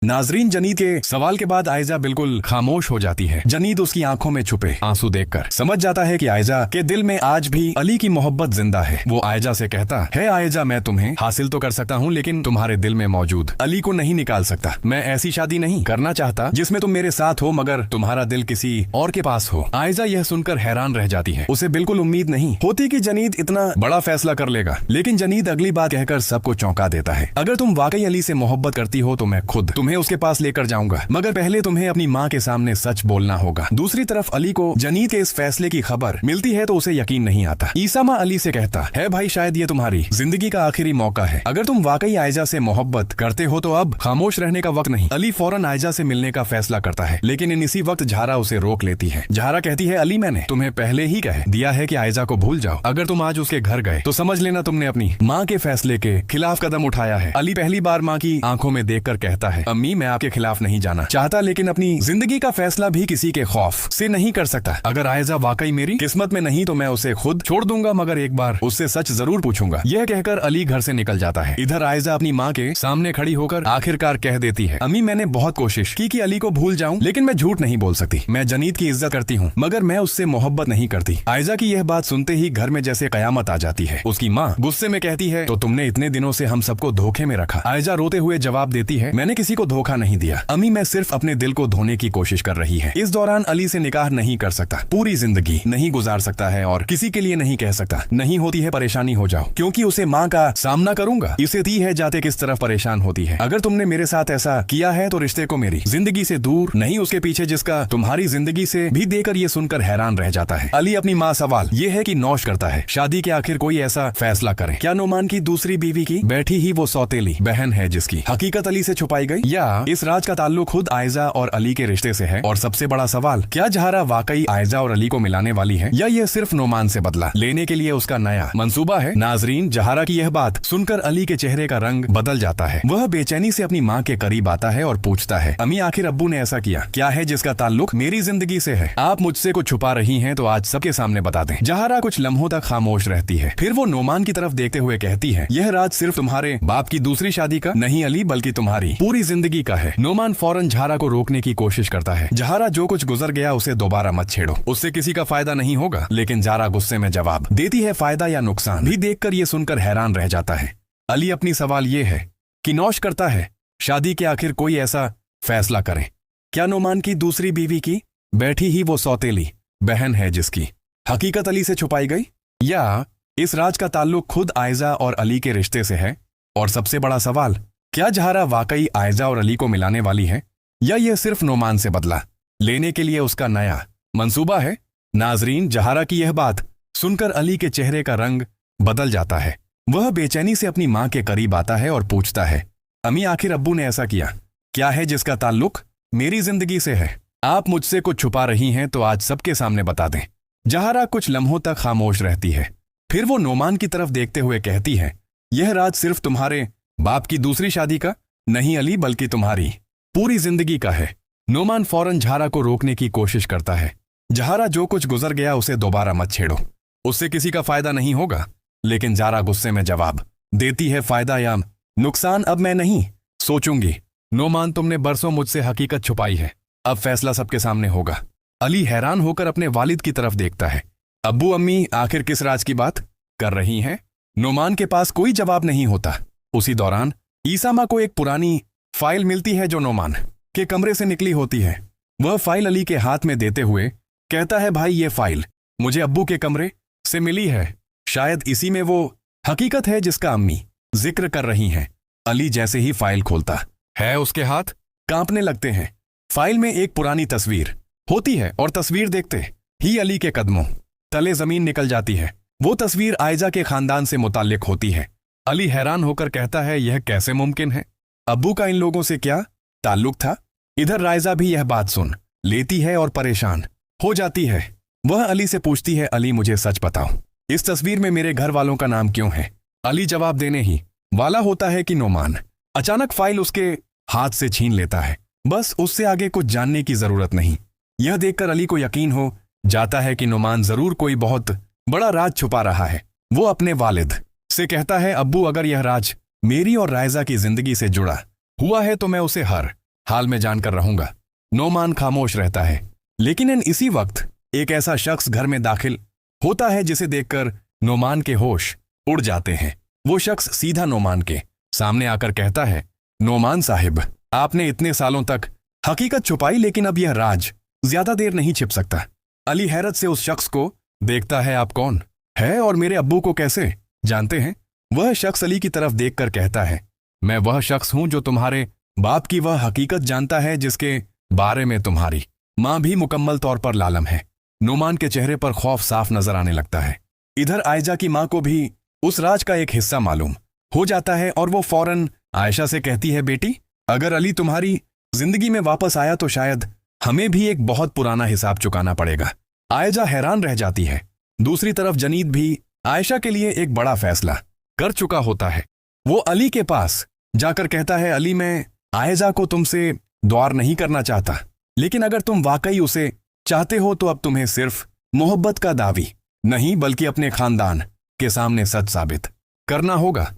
नाजरीन, जनीद के सवाल के बाद आयजा बिल्कुल खामोश हो जाती है। जनीद उसकी आंखों में छुपे आंसू देखकर समझ जाता है कि आयजा के दिल में आज भी अली की मोहब्बत जिंदा है। वो आयजा से कहता है, आयजा, मैं तुम्हें हासिल तो कर सकता हूँ, लेकिन तुम्हारे दिल में मौजूद अली को नहीं निकाल सकता। मैं ऐसी शादी नहीं करना चाहता जिसमें तुम मेरे साथ हो मगर तुम्हारा दिल किसी और के पास हो। आयजा यह सुनकर हैरान रह जाती है। उसे बिल्कुल उम्मीद नहीं होती कि जनीद इतना बड़ा फैसला कर लेगा, लेकिन जनीद अगली बात कहकर सबको चौंका देता है। अगर तुम वाकई अली से मोहब्बत करती हो तो मैं खुद तुम्हें उसके पास लेकर जाऊंगा, मगर पहले तुम्हें अपनी माँ के सामने सच बोलना होगा। दूसरी तरफ अली को जनीद के इस फैसले की खबर मिलती है तो उसे यकीन नहीं आता। ईसामा अली से कहता है, भाई, शायद ये तुम्हारी जिंदगी का आखिरी मौका है। अगर तुम वाकई आयजा से मोहब्बत करते हो तो अब खामोश रहने का वक्त नहीं। अली फौरन आयजा से मिलने का फैसला करता है, लेकिन इसी वक्त जहरा उसे रोक लेती है। जहरा कहती है, अली, मैंने तुम्हें पहले ही कह दिया है कि आयजा को भूल जाओ। अगर तुम आज उसके घर गए तो समझ लेना तुमने अपनी माँ के फैसले के खिलाफ कदम उठाया है। अली पहली बार माँ की आंखों में देखकर कहता है, अम्मी, मैं आपके खिलाफ नहीं जाना चाहता, लेकिन अपनी जिंदगी का फैसला भी किसी के खौफ से नहीं कर सकता। अगर आयजा वाकई मेरी किस्मत में नहीं तो मैं उसे खुद छोड़ दूंगा, मगर एक बार उससे सच जरूर पूछूंगा। यह कहकर अली घर से निकल जाता है। इधर आयजा अपनी माँ के सामने खड़ी होकर आखिरकार कह देती है, अम्मी, मैंने बहुत कोशिश की कि अली को भूल जाऊं, लेकिन मैं झूठ नहीं बोल सकती। मैं जनीद की इज्जत करती हूँ, मगर मैं उससे मोहब्बत नहीं करती। आयजा की यह बात सुनते ही घर में जैसे कयामत आ जाती है। उसकी माँ गुस्से में कहती है, तो तुमने इतने दिनों से हम सबको धोखे में रखा। आयजा रोते हुए जवाब देती है, मैंने किसी को धोखा नहीं दिया अम्मी, मैं सिर्फ अपने दिल को धोने की कोशिश कर रही है। इस दौरान अली से निकाह नहीं कर सकता, पूरी जिंदगी नहीं गुजार सकता है और किसी के लिए नहीं कह सकता, नहीं होती है परेशानी हो जाओ, क्योंकि उसे माँ का सामना करूंगा। इसे दी है जाते किस तरफ परेशान होती है। अगर तुमने मेरे साथ ऐसा किया है तो रिश्ते को मेरी जिंदगी से दूर नहीं उसके पीछे, जिसका तुम्हारी जिंदगी से भी देकर ये सुनकर हैरान रह जाता है। अली अपनी माँ सवाल ये है कि नौश करता है, शादी के आखिर कोई ऐसा फैसला करें। क्या नोमान की दूसरी बीवी की बैठी ही वो सौतेली बहन है जिसकी हकीकत अली से छुपाई गई, या इस राज का ताल्लुक खुद आयजा और अली के रिश्ते से है? और सबसे बड़ा सवाल, क्या जहरा वाकई आयजा और अली को मिलाने वाली है, या ये सिर्फ नोमान से बदला लेने के लिए उसका नया मंसूबा है? नाजरीन, जहरा की यह बात सुनकर अली के चेहरे का रंग बदल जाता है। वह बेचैनी से अपनी माँ के करीब आता है और पूछता है, अम्मी, आखिर अब्बू ने ऐसा किया क्या है जिसका ताल्लुक मेरी जिंदगी से है? आप मुझसे कुछ छुपा रही हैं तो आज सबके सामने बता दें। जहरा कुछ लम्हों तक खामोश रहती है, फिर वो नोमान की तरफ देखते हुए कहती है, यह राज सिर्फ तुम्हारे बाप की दूसरी शादी का नहीं अली, बल्कि तुम्हारी पूरी जिंदगी का है। नोमान फौरन जहरा को रोकने की कोशिश करता है, जहरा, जो कुछ गुजर गया उसे दोबारा मत छेड़ो, उससे किसी का फायदा नहीं होगा। लेकिन जहरा गुस्से में जवाब देती है, फायदा या नुकसान भी देखकर ये सुनकर हैरान रह जाता है। अली अपनी सवाल ये है कि नौश करता है, शादी के आखिर कोई ऐसा फैसला करें। क्या नोमान की दूसरी बीवी की बैठी ही वो सौतेली बहन है जिसकी हकीकत अली से छुपाई गई, या इस राज का ताल्लुक खुद आयजा और अली के रिश्ते से है? और सबसे बड़ा सवाल, क्या जहरा वाकई आयजा और अली को मिलाने वाली है, या यह सिर्फ नोमान से बदला लेने के लिए उसका नया मंसूबा है? नाजरीन, जहरा की यह बात सुनकर अली के चेहरे का रंग बदल जाता है। वह बेचैनी से अपनी माँ के करीब आता है और पूछता है, अम्मी, आखिर अब्बू ने ऐसा किया क्या है जिसका ताल्लुक मेरी जिंदगी से है? आप मुझसे कुछ छुपा रही हैं तो आज सबके सामने बता दें। जहरा कुछ लम्हों तक खामोश रहती है, फिर वो नोमान की तरफ देखते हुए कहती है, यह राज सिर्फ तुम्हारे बाप की दूसरी शादी का नहीं अली, बल्कि तुम्हारी पूरी जिंदगी का है। नोमान फौरन जहरा को रोकने की कोशिश करता है, जहरा, जो कुछ गुजर गया उसे दोबारा मत छेड़ो, उससे किसी का फायदा नहीं होगा। लेकिन जहरा गुस्से में जवाब देती है, फायदा या नुकसान अब मैं नहीं सोचूंगी। नोमान, तुमने बरसों मुझसे हकीकत छुपाई है, अब फैसला सबके सामने होगा। अली हैरान होकर अपने वालिद की तरफ देखता है, अब्बू, अम्मी, आखिर किस राज की बात कर रही हैं? नोमान के पास कोई जवाब नहीं होता। उसी दौरान ईसामा को एक पुरानी फाइल मिलती है जो नोमान के कमरे से निकली होती है। वह फाइल अली के हाथ में देते हुए कहता है, भाई, ये फाइल मुझे अब्बू के कमरे से मिली है, शायद इसी में वो हकीकत है जिसका अम्मी जिक्र कर रही हैं। अली जैसे ही फाइल खोलता है उसके हाथ कांपने लगते हैं। फाइल में एक पुरानी तस्वीर होती है और तस्वीर देखते ही अली के कदमों तले जमीन निकल जाती है। वो तस्वीर आयजा के खानदान से मुताल्लिक होती है। अली हैरान होकर कहता है, यह कैसे मुमकिन है? अब्बू का इन लोगों से क्या ताल्लुक था? इधर रायजा भी यह बात सुन लेती है और परेशान हो जाती है। वह अली से पूछती है, अली, मुझे सच बताओ, इस तस्वीर में मेरे घर वालों का नाम क्यों है? अली जवाब देने ही वाला होता है कि नोमान अचानक फाइल उसके हाथ से छीन लेता है। बस उससे आगे कुछ जानने की जरूरत नहीं। यह देखकर अली को यकीन हो जाता है कि नोमान जरूर कोई बहुत बड़ा राज छुपा रहा है। वो अपने वालिद से कहता है, अब्बू, अगर यह राज मेरी और रायजा की जिंदगी से जुड़ा हुआ है तो मैं उसे हर हाल में जानकर रहूंगा। नोमान खामोश रहता है, लेकिन इन इसी वक्त एक ऐसा शख्स घर में दाखिल होता है जिसे देखकर नोमान के होश उड़ जाते हैं। वो शख्स सीधा नोमान के सामने आकर कहता है, नोमान साहिब, आपने इतने सालों तक हकीकत छुपाई, लेकिन अब यह राज ज्यादा देर नहीं छिप सकता। अली हैरत से उस शख्स को देखता है। आप कौन है और मेरे अब्बू को कैसे जानते हैं? वह शख्स अली की तरफ देखकर कहता है, मैं वह शख्स हूं जो तुम्हारे बाप की वह हकीकत जानता है जिसके बारे में तुम्हारी मां भी मुकम्मल तौर पर लालम है। नोमान के चेहरे पर खौफ साफ नजर आने लगता है। इधर आयजा की मां को भी उस राज का एक हिस्सा मालूम हो जाता है और वो फौरन आयशा से कहती है, बेटी, अगर अली तुम्हारी जिंदगी में वापस आया तो शायद हमें भी एक बहुत पुराना हिसाब चुकाना पड़ेगा। आयजा हैरान रह जाती है। दूसरी तरफ जनीद भी आयशा के लिए एक बड़ा फैसला कर चुका होता है। वो अली के पास जाकर कहता है, अली, मैं आयजा को तुमसे द्वार नहीं करना चाहता, लेकिन अगर तुम वाकई उसे चाहते हो तो अब तुम्हें सिर्फ मोहब्बत का दावी नहीं बल्कि अपने खानदान के सामने सच साबित करना होगा।